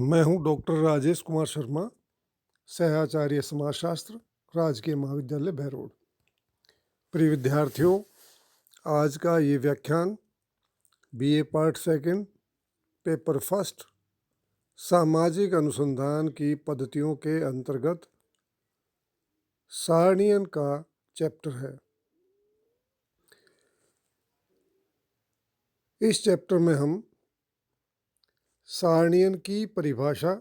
मैं हूँ डॉक्टर राजेश कुमार शर्मा, सहआचार्य समाजशास्त्र, राजकीय महाविद्यालय बहरोड। प्रिय विद्यार्थियों, आज का ये व्याख्यान BA part second, paper first, सामाजिक अनुसंधान की पद्धतियों के अंतर्गत सारणियन का चैप्टर है। इस चैप्टर में हम सारणियन की परिभाषा,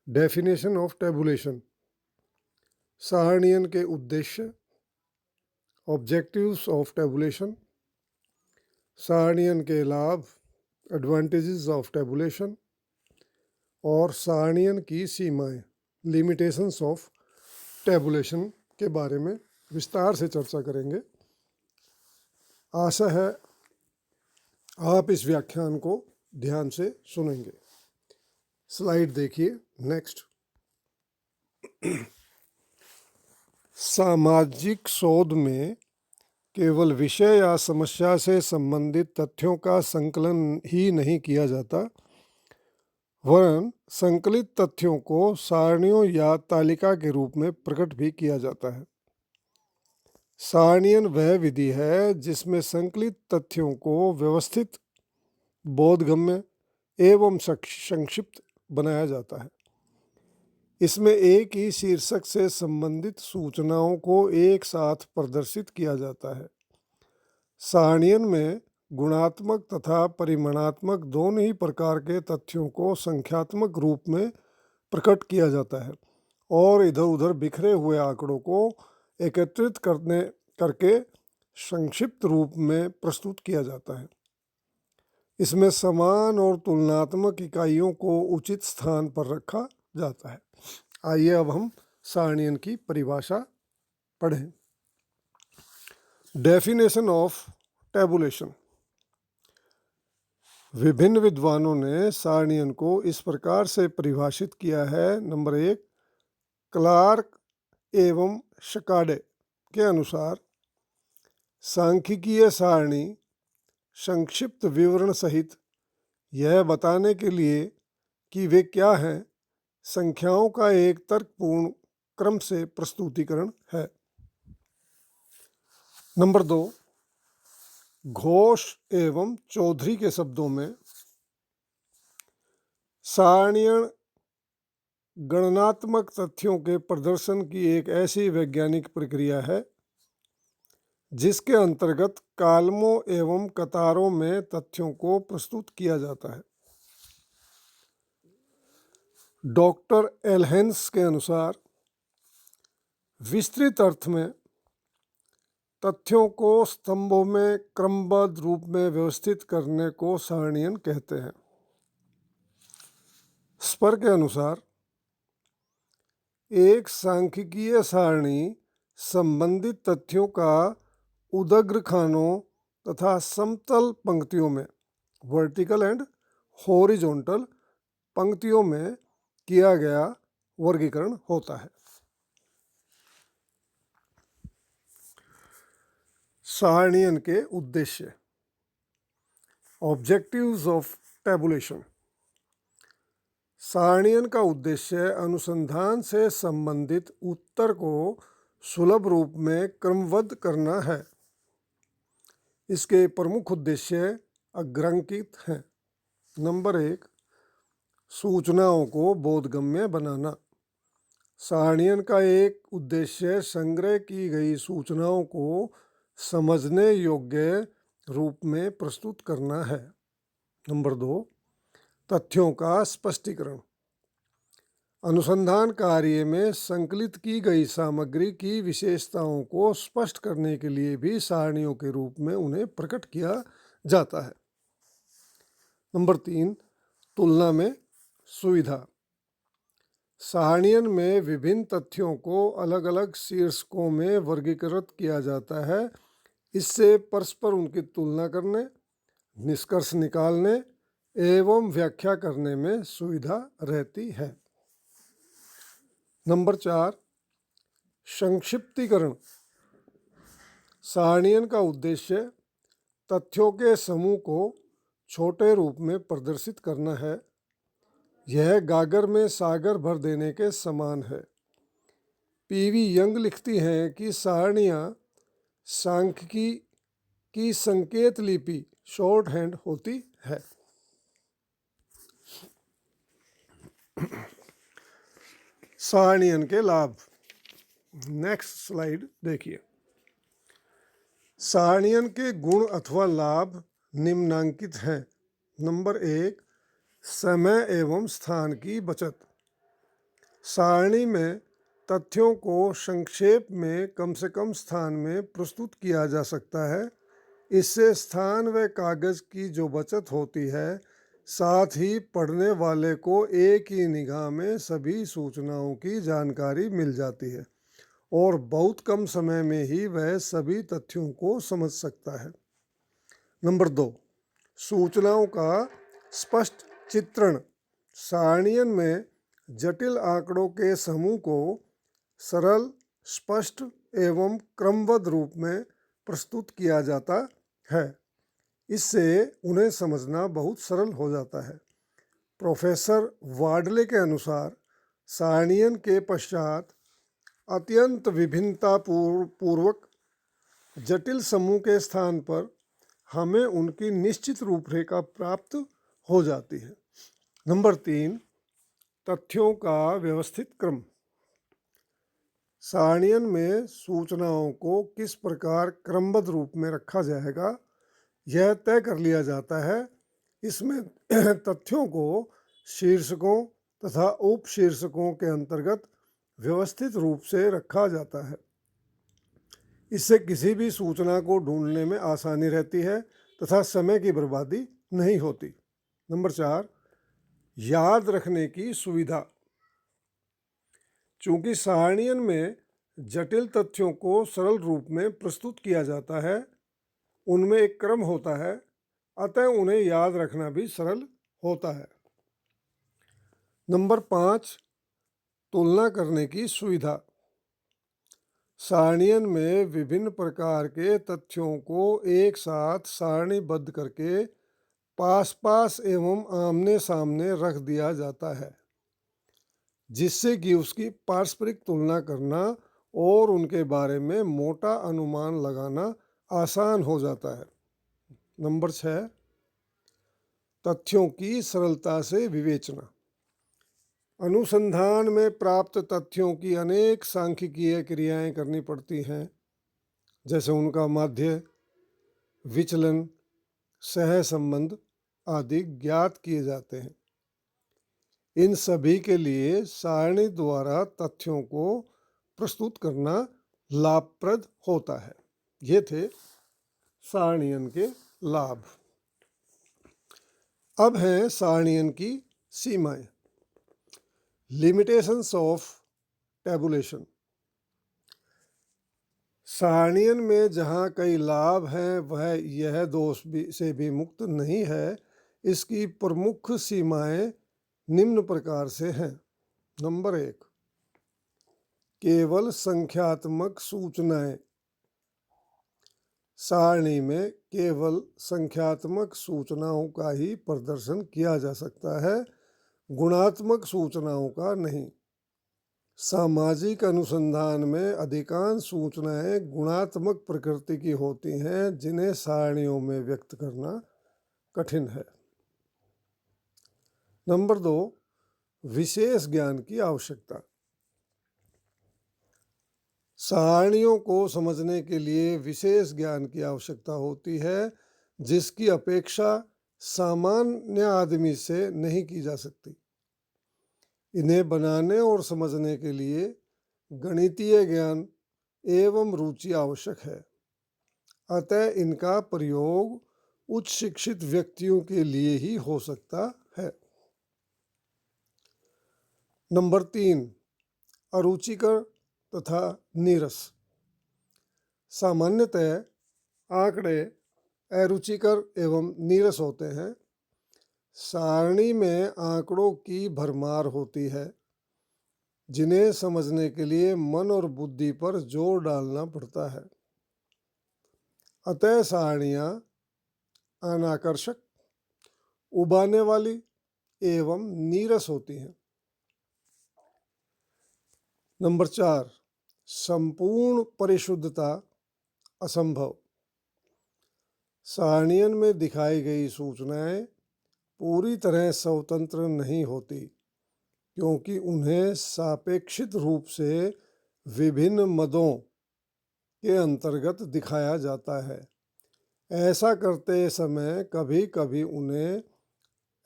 डेफिनेशन ऑफ टेबुलेशन, सारणियन के उद्देश्य, ऑब्जेक्टिव्स ऑफ टेबुलेशन, सारणियन के लाभ, एडवांटेजेस ऑफ टेबुलेशन और सारणियन की सीमाएं, लिमिटेशंस ऑफ टेबुलेशन के बारे में विस्तार से चर्चा करेंगे। आशा है आप इस व्याख्यान को ध्यान से सुनेंगे। स्लाइड देखिए। नेक्स्ट। सामाजिक शोध में केवल विषय या समस्या से संबंधित तथ्यों का संकलन ही नहीं किया जाता, वरन संकलित तथ्यों को सारणियों या तालिका के रूप में प्रकट भी किया जाता है। सारणियन वह विधि है जिसमें संकलित तथ्यों को व्यवस्थित, बोधगम्य एवं संक्षिप्त बनाया जाता है। इसमें एक ही शीर्षक से संबंधित सूचनाओं को एक साथ प्रदर्शित किया जाता है। सारणियन में गुणात्मक तथा परिमाणात्मक दोनों ही प्रकार के तथ्यों को संख्यात्मक रूप में प्रकट किया जाता है और इधर उधर बिखरे हुए आंकड़ों को एकत्रित करके संक्षिप्त रूप में प्रस्तुत किया जाता है। इसमें समान और तुलनात्मक इकाइयों को उचित स्थान पर रखा जाता है। आइए अब हम सारणियन की परिभाषा पढ़ें। Definition of tabulation. विभिन्न विद्वानों ने सारणियन को इस प्रकार से परिभाषित किया है। नंबर 1, क्लार्क एवं शकाडे के अनुसार सांख्यिकीय सारणी संक्षिप्त विवरण सहित यह बताने के लिए कि वे क्या हैं, संख्याओं का एक तर्कपूर्ण क्रम से प्रस्तुतिकरण है। नंबर 2, घोष एवं चौधरी के शब्दों में सारणियन गणनात्मक तथ्यों के प्रदर्शन की एक ऐसी वैज्ञानिक प्रक्रिया है जिसके अंतर्गत कालमों एवं कतारों में तथ्यों को प्रस्तुत किया जाता है। डॉक्टर एलहेंस के अनुसार विस्तृत अर्थ में तथ्यों को स्तंभों में क्रमबद्ध रूप में व्यवस्थित करने को सारणियन कहते हैं। स्पर के अनुसार एक सांख्यिकीय सारणी संबंधित तथ्यों का उदग्र खानों तथा समतल पंक्तियों में, वर्टिकल एंड हॉरिजॉन्टल पंक्तियों में किया गया वर्गीकरण होता है। सारणियन के उद्देश्य, ऑब्जेक्टिव्स ऑफ टेबुलेशन। सारणियन का उद्देश्य अनुसंधान से संबंधित उत्तर को सुलभ रूप में क्रमबद्ध करना है। इसके प्रमुख उद्देश्य अग्रांकित हैं। नंबर 1, सूचनाओं को बोधगम्य बनाना। सारणियन का एक उद्देश्य संग्रह की गई सूचनाओं को समझने योग्य रूप में प्रस्तुत करना है। नंबर 2, तथ्यों का स्पष्टीकरण। अनुसंधान कार्य में संकलित की गई सामग्री की विशेषताओं को स्पष्ट करने के लिए भी सारणियों के रूप में उन्हें प्रकट किया जाता है। नंबर 3, तुलना में सुविधा। सारणियन में विभिन्न तथ्यों को अलग अलग शीर्षकों में वर्गीकृत किया जाता है। इससे परस्पर उनकी तुलना करने, निष्कर्ष निकालने एवं व्याख्या करने में सुविधा रहती है। नंबर 4, संक्षिप्तीकरण। सारणियन का उद्देश्य तथ्यों के समूह को छोटे रूप में प्रदर्शित करना है। यह गागर में सागर भर देने के समान है। पीवी यंग लिखती हैं कि सारणियाँ सांख्यिकी की संकेत लिपि शॉर्ट हैंड होती है। सारणियन के लाभ। नेक्स्ट स्लाइड देखिए। सारणियन के गुण अथवा लाभ निम्नांकित हैं। नंबर 1, समय एवं स्थान की बचत। सारणी में तथ्यों को संक्षेप में कम से कम स्थान में प्रस्तुत किया जा सकता है। इससे स्थान व कागज की जो बचत होती है, साथ ही पढ़ने वाले को एक ही निगाह में सभी सूचनाओं की जानकारी मिल जाती है और बहुत कम समय में ही वह सभी तथ्यों को समझ सकता है। नंबर 2, सूचनाओं का स्पष्ट चित्रण। सारणियन में जटिल आंकड़ों के समूह को सरल, स्पष्ट एवं क्रमबद्ध रूप में प्रस्तुत किया जाता है। इससे उन्हें समझना बहुत सरल हो जाता है। प्रोफेसर वार्डले के अनुसार सारणियन के पश्चात अत्यंत विभिन्नता पूर्वक जटिल समूह के स्थान पर हमें उनकी निश्चित रूपरेखा प्राप्त हो जाती है। नंबर 3, तथ्यों का व्यवस्थित क्रम। सारणियन में सूचनाओं को किस प्रकार क्रमबद्ध रूप में रखा जाएगा, यह तय कर लिया जाता है। इसमें तथ्यों को शीर्षकों तथा उपशीर्षकों के अंतर्गत व्यवस्थित रूप से रखा जाता है। इससे किसी भी सूचना को ढूंढने में आसानी रहती है तथा समय की बर्बादी नहीं होती। नंबर 4, याद रखने की सुविधा। चूँकि सारणियन में जटिल तथ्यों को सरल रूप में प्रस्तुत किया जाता है, उनमें एक क्रम होता है, अतः उन्हें याद रखना भी सरल होता है। नंबर 5, तुलना करने की सुविधा। सारणियन में विभिन्न प्रकार के तथ्यों को एक साथ सारणीबद्ध करके पास पास एवं आमने सामने रख दिया जाता है, जिससे कि उसकी पारस्परिक तुलना करना और उनके बारे में मोटा अनुमान लगाना आसान हो जाता है। नंबर 6, तथ्यों की सरलता से विवेचना। अनुसंधान में प्राप्त तथ्यों की अनेक सांख्यिकीय क्रियाएं करनी पड़ती हैं, जैसे उनका माध्य, विचलन, सहसंबंध आदि ज्ञात किए जाते हैं। इन सभी के लिए सारणी द्वारा तथ्यों को प्रस्तुत करना लाभप्रद होता है। ये थे सारणियन के लाभ। अब हैं सारणियन की सीमाएं। Limitations of tabulation. सारणियन में जहाँ कई लाभ हैं, वह यह दोष से भी मुक्त नहीं है। इसकी प्रमुख सीमाएं निम्न प्रकार से हैं। नंबर 1, केवल संख्यात्मक सूचनाएं। सारणी में केवल संख्यात्मक सूचनाओं का ही प्रदर्शन किया जा सकता है, गुणात्मक सूचनाओं का नहीं। सामाजिक अनुसंधान में अधिकांश सूचनाएं गुणात्मक प्रकृति की होती हैं, जिन्हें सारणियों में व्यक्त करना कठिन है। नंबर 2, विशेष ज्ञान की आवश्यकता। सारणियों को समझने के लिए विशेष ज्ञान की आवश्यकता होती है, जिसकी अपेक्षा सामान्य आदमी से नहीं की जा सकती। इन्हें बनाने और समझने के लिए गणितीय ज्ञान एवं रुचि आवश्यक है, अतः इनका प्रयोग उच्च शिक्षित व्यक्तियों के लिए ही हो सकता है। नंबर 3, अरुचिकर तथा नीरस। सामान्यतः आंकड़े अरुचिकर एवं नीरस होते हैं। सारणी में आंकड़ों की भरमार होती है, जिन्हें समझने के लिए मन और बुद्धि पर जोर डालना पड़ता है। अतः सारणियाँ अनाकर्षक, उबाने वाली एवं नीरस होती हैं। नंबर 4, संपूर्ण परिशुद्धता असंभव। सारणियन में दिखाई गई सूचनाएं पूरी तरह स्वतंत्र नहीं होती, क्योंकि उन्हें सापेक्षित रूप से विभिन्न मदों के अंतर्गत दिखाया जाता है। ऐसा करते समय कभी कभी उन्हें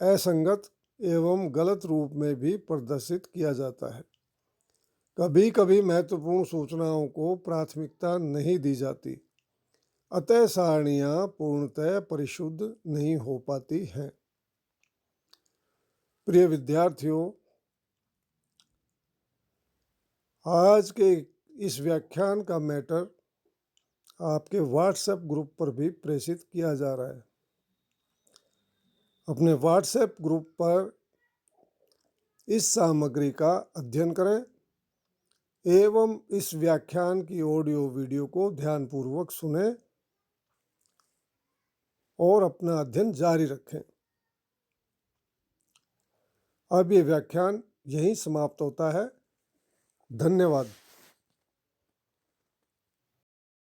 असंगत एवं गलत रूप में भी प्रदर्शित किया जाता है। कभी कभी महत्वपूर्ण सूचनाओं को प्राथमिकता नहीं दी जाती, अतः सारणियाँ पूर्णतः परिशुद्ध नहीं हो पाती हैं। प्रिय विद्यार्थियों, आज के इस व्याख्यान का मैटर आपके व्हाट्सएप ग्रुप पर भी प्रेषित किया जा रहा है। अपने व्हाट्सएप ग्रुप पर इस सामग्री का अध्ययन करें एवं इस व्याख्यान की ऑडियो वीडियो को ध्यानपूर्वक सुनें और अपना अध्ययन जारी रखें। अब ये व्याख्यान यहीं समाप्त होता है। धन्यवाद।